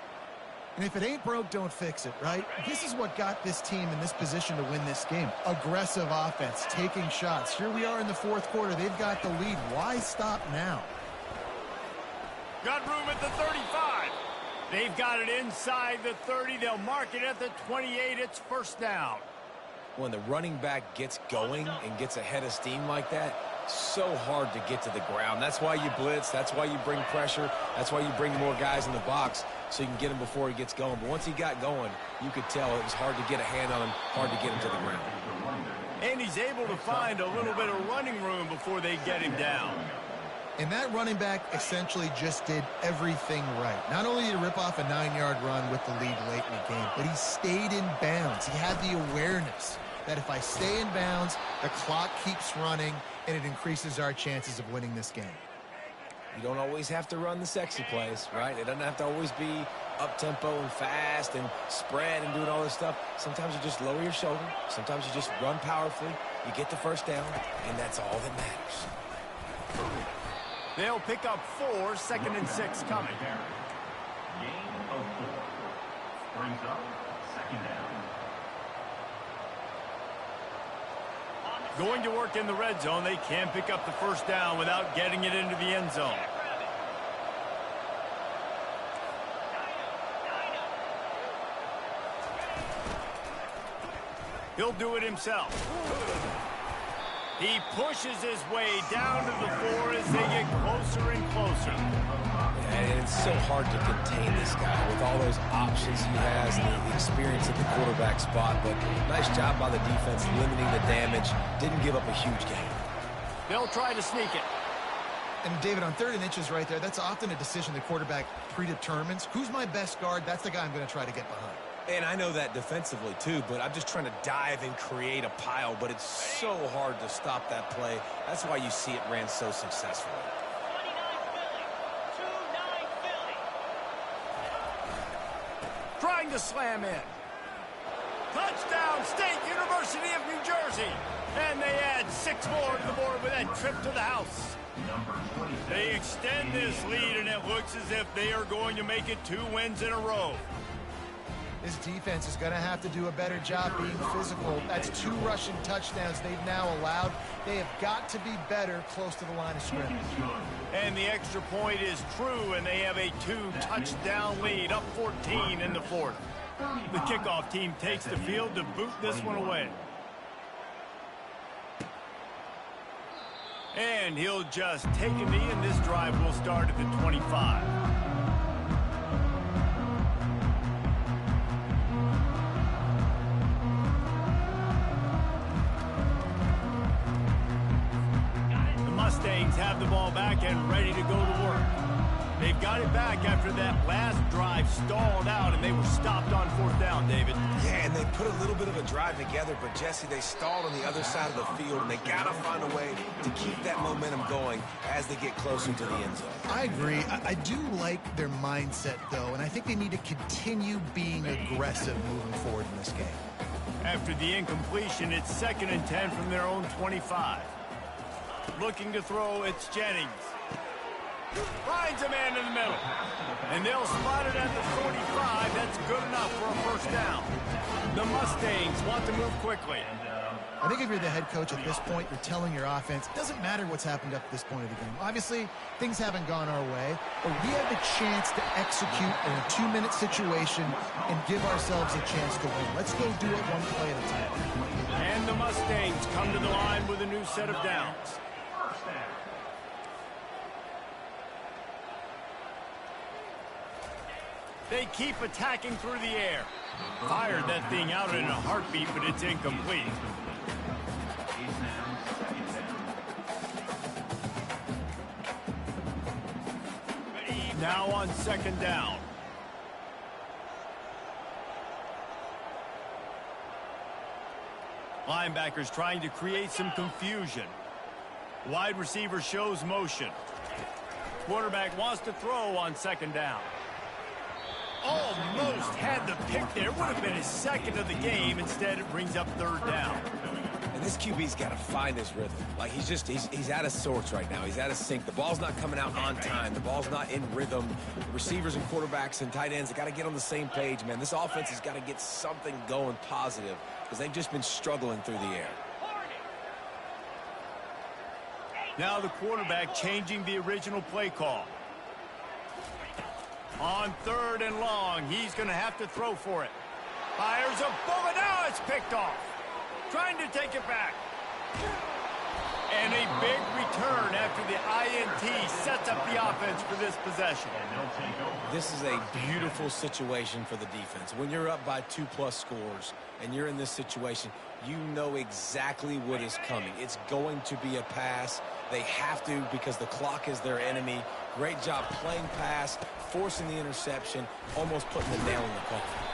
And if it ain't broke, don't fix it, right? This is what got this team in this position to win this game. Aggressive offense, taking shots. Here we are in the 4th quarter. They've got the lead. Why stop now? Got room at the 35. They've got it inside the 30. They'll mark it at the 28. It's 1st down. When the running back gets going and gets ahead of steam like that, so hard to get to the ground. That's why you blitz. That's why you bring pressure. That's why you bring more guys in the box so you can get him before he gets going. But once he got going, you could tell it was hard to get a hand on him, hard to get him to the ground. And he's able to find a little bit of running room before they get him down. And that running back essentially just did everything right. Not only did he rip off a 9-yard run with the lead late in the game, but he stayed in bounds. He had the awareness that if I stay in bounds, the clock keeps running, and it increases our chances of winning this game. You don't always have to run the sexy plays, right? It doesn't have to always be up-tempo and fast and spread and doing all this stuff. Sometimes you just lower your shoulder. Sometimes you just run powerfully. You get the 1st down, and that's all that matters. They'll pick up 4, 2nd and 6 coming. Gain of 4. Brings up 2nd down. Going to work in the red zone. They can pick up the 1st down without getting it into the end zone. He'll do it himself. He pushes his way down to the 4 as they get closer and closer. And it's so hard to contain this guy with all those options he has and the experience at the quarterback spot. But nice job by the defense limiting the damage. Didn't give up a huge gain. They'll try to sneak it. And, David, on 3rd and inches right there, that's often a decision the quarterback predetermines. Who's my best guard? That's the guy I'm going to try to get behind. And I know that defensively, too, but I'm just trying to dive and create a pile. But it's so hard to stop that play. That's why you see it ran so successfully. Trying to slam in. Touchdown, State University of New Jersey. And they add 6 more to the board with that trip to the house. They extend this lead, and it looks as if they are going to make it 2 wins in a row. This defense is going to have to do a better job being physical. That's 2 rushing touchdowns they've now allowed. They have got to be better close to the line of scrimmage. And the extra point is true, and they have a 2-touchdown lead, up 14 in the 4th. The kickoff team takes the field to boot this one away. And he'll just take a knee, and this drive will start at the 25. The Mustangs have the ball back and ready to go to work. They've got it back after that last drive stalled out, and they were stopped on 4th down, David. Yeah, and they put a little bit of a drive together, but, Jesse, they stalled on the other side of the field, and they got to find a way to keep that momentum going as they get closer to the end zone. I agree. I do like their mindset, though, and I think they need to continue being aggressive moving forward in this game. After the incompletion, it's 2nd and 10 from their own 25. Looking to throw, it's Jennings. Finds a man in the middle. And they'll spot it at the 45. That's good enough for a 1st down. The Mustangs want to move quickly. I think if you're the head coach at this point, you're telling your offense, it doesn't matter what's happened up to this point of the game. Obviously, things haven't gone our way, but we have the chance to execute in a 2-minute situation and give ourselves a chance to win. Let's go do it one play at a time. And the Mustangs come to the line with a new set of downs. They keep attacking through the air. Fired that thing out in a heartbeat, but it's incomplete. Now on 2nd down. Linebackers trying to create some confusion. Wide receiver shows motion. Quarterback wants to throw on 2nd down. Almost had the pick there. Would have been his 2nd of the game. Instead, it brings up 3rd down. And this QB's got to find his rhythm. Like, he's out of sorts right now. He's out of sync. The ball's not coming out on time. The ball's not in rhythm. The receivers and quarterbacks and tight ends have got to get on the same page, man. This offense has got to get something going positive because they've just been struggling through the air. Now the quarterback changing the original play call. On 3rd and long, he's going to have to throw for it. Fires a bullet. Now it's picked off. Trying to take it back. And a big return after the INT sets up the offense for this possession. This is a beautiful situation for the defense. When you're up by 2+ scores and you're in this situation, you know exactly what is coming. It's going to be a pass. They have to because the clock is their enemy. Great job playing pass, forcing the interception, almost putting the nail in the coffin.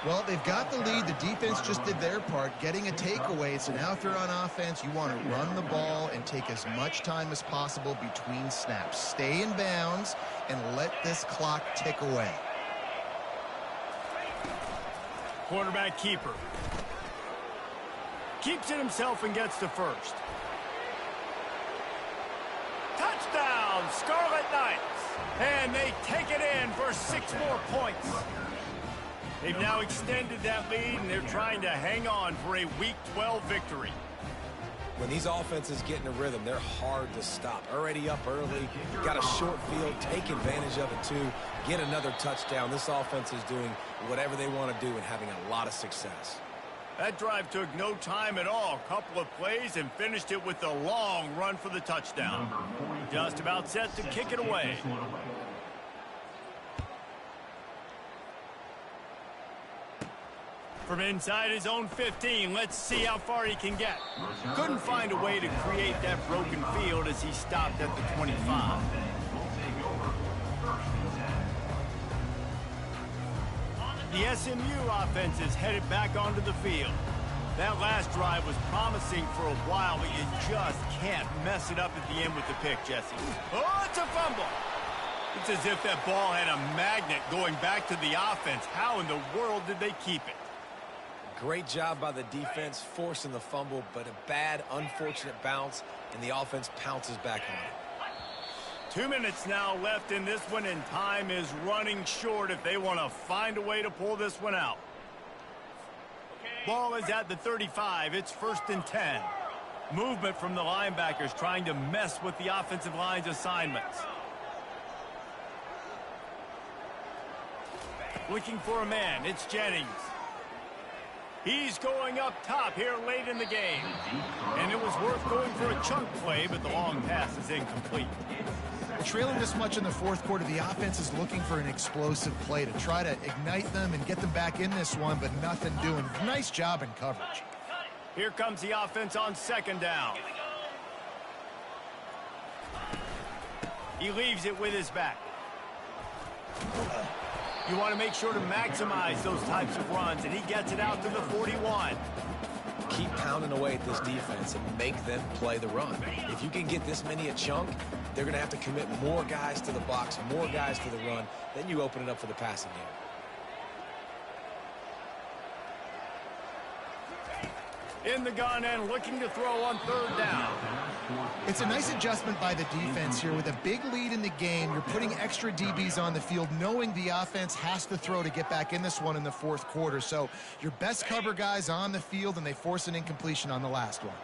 Well, they've got the lead. The defense just did their part, getting a takeaway. So now if you're on offense, you want to run the ball and take as much time as possible between snaps. Stay in bounds and let this clock tick away. Quarterback keeper. Keeps it himself and gets to 1st. Touchdown, Scarlet Knights. And they take it in for 6 more points. They've now extended that lead, and they're trying to hang on for a Week 12 victory. When these offenses get in a rhythm, they're hard to stop. Already up early, got a short field, take advantage of it too, get another touchdown. This offense is doing whatever they want to do and having a lot of success. That drive took no time at all. Couple of plays and finished it with a long run for the touchdown. Just about set to kick it away. From inside his own 15, let's see how far he can get. Couldn't find a way to create that broken field as he stopped at the 25. The SMU offense is headed back onto the field. That last drive was promising for a while, but you just can't mess it up at the end with the pick, Jesse. Oh, it's a fumble. It's as if that ball had a magnet going back to the offense. How in the world did they keep it? Great job by the defense forcing the fumble, but a bad, unfortunate bounce, and the offense pounces back on it. 2 minutes now left in this one, and time is running short if they want to find a way to pull this one out. Ball is at the 35. It's 1st and 10. Movement from the linebackers trying to mess with the offensive line's assignments. Looking for a man. It's Jennings. He's going up top here late in the game. And it was worth going for a chunk play, but the long pass is incomplete. Trailing this much in the fourth quarter, the offense is looking for an explosive play to try to ignite them and get them back in this one, but nothing doing. Nice job in coverage. Here comes the offense on 2nd down. He leaves it with his back. You want to make sure to maximize those types of runs, and he gets it out to the 41. Keep pounding away at this defense and make them play the run. If you can get this many a chunk, they're going to have to commit more guys to the box, more guys to the run. Then you open it up for the passing game. In the gun and looking to throw on 3rd down. It's a nice adjustment by the defense here. With a big lead in the game, you're putting extra DBs on the field, knowing the offense has to throw to get back in this one in the fourth quarter. So your best cover guys on the field, and they force an incompletion on the last one.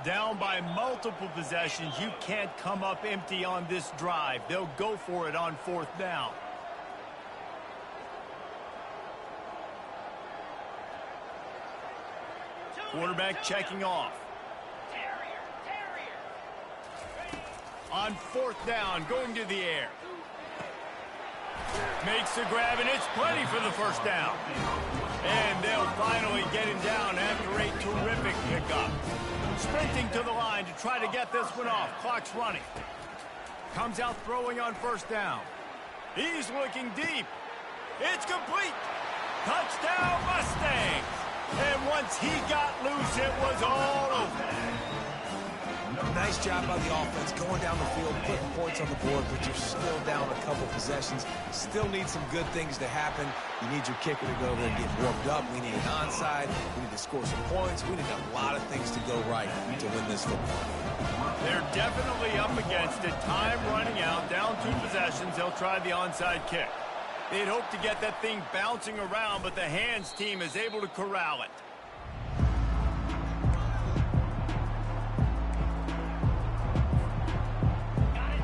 Down by multiple possessions, you can't come up empty on this drive. They'll go for it on 4th down. Quarterback checking off. On 4th down, going to the air. Makes the grab, and it's plenty for the 1st down. And they'll finally get him down after a terrific pickup. Sprinting to the line to try to get this one off. Clock's running. Comes out throwing on 1st down. He's looking deep. It's complete. Touchdown, Mustangs. And once he got loose, it was all over. Nice job by the offense going down the field, putting points on the board, but you're still down a couple possessions. Still need some good things to happen. You need your kicker to go over and get warmed up. We need an onside. We need to score some points. We need a lot of things to go right to win this football game. They're definitely up against it. Time running out, down 2 possessions. They'll try the onside kick. They'd hope to get that thing bouncing around, but the hands team is able to corral it.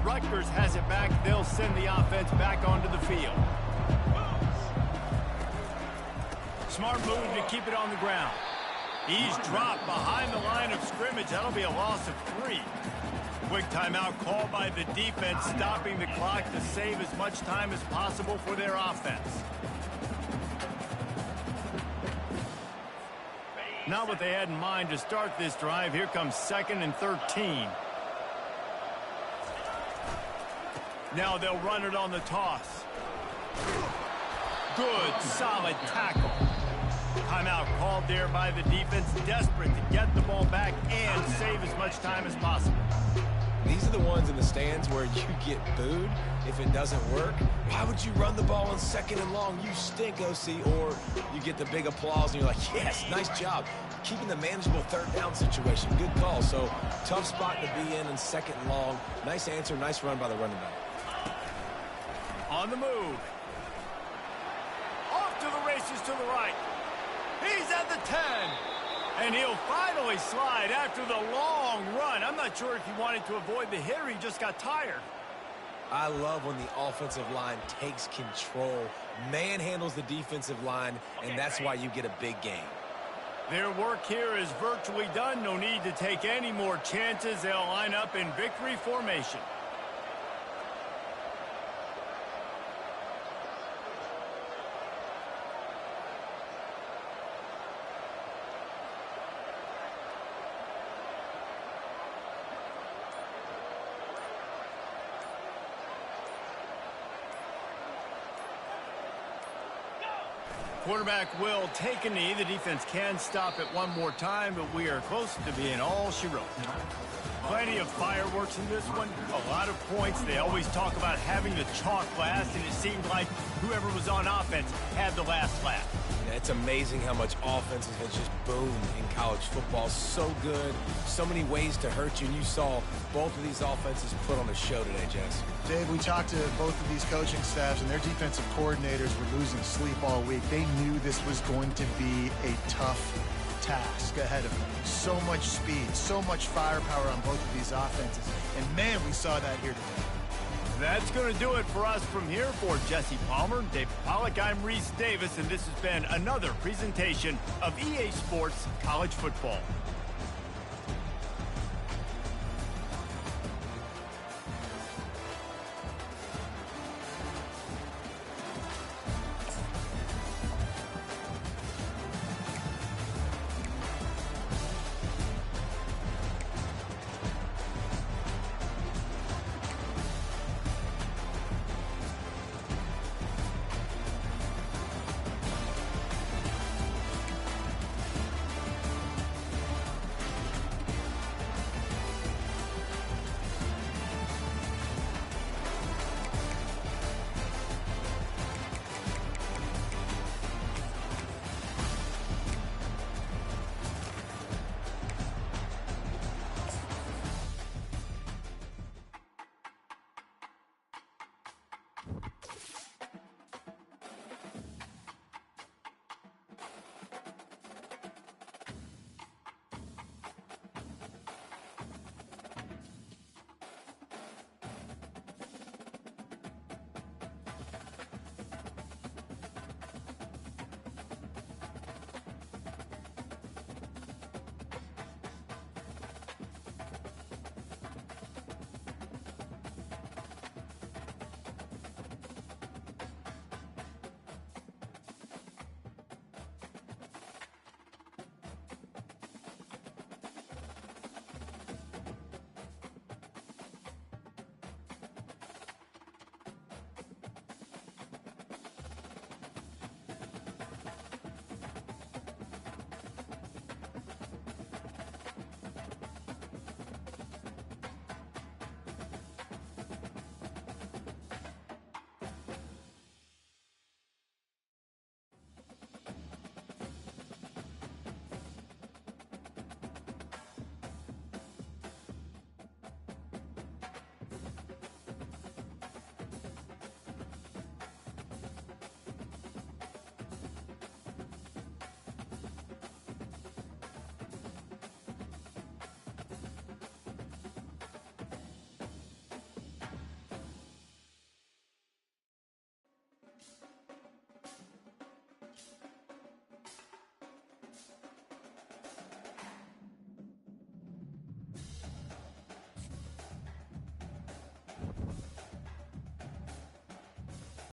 Rutgers has it back. They'll send the offense back onto the field. Smart move to keep it on the ground. He's dropped behind the line of scrimmage. That'll be a loss of 3. Quick timeout called by the defense, stopping the clock to save as much time as possible for their offense. Not what they had in mind to start this drive. Here comes 2nd and 13. Now they'll run it on the toss. Good, solid tackle. Timeout called there by the defense, desperate to get the ball back and save as much time as possible. These are the ones in the stands where you get booed if it doesn't work. Why would you run the ball on 2nd and long? You stink, OC. Or you get the big applause and you're like, yes, nice job. Keeping the manageable 3rd down situation. Good call. So tough spot to be in 2nd and long. Nice answer, nice run by the running back. On the move. Off to the races to the right. He's at the 10. And he'll finally slide after the long run. I'm not sure if he wanted to avoid the hit or he just got tired. I love when the offensive line takes control, manhandles the defensive line, and that's why you get a big game. Their work here is virtually done. No need to take any more chances. They'll line up in victory formation. Quarterback will take a knee. The defense can stop it one more time, but we are close to being all she wrote. Plenty of fireworks in this one. A lot of points. They always talk about having the chalk last, and it seemed like whoever was on offense had the last laugh. Yeah, it's amazing how much offenses have just boomed in college football. So good. So many ways to hurt you. And you saw both of these offenses put on a show today, Jess. Dave, we talked to both of these coaching staffs, and their defensive coordinators were losing sleep all week. They knew this was going to be a tough task ahead of them. So much speed, so much firepower on both of these offenses. And, man, we saw that here today. That's going to do it for us from here. For Jesse Palmer, David Pollack, I'm Reese Davis, and this has been another presentation of EA Sports College Football.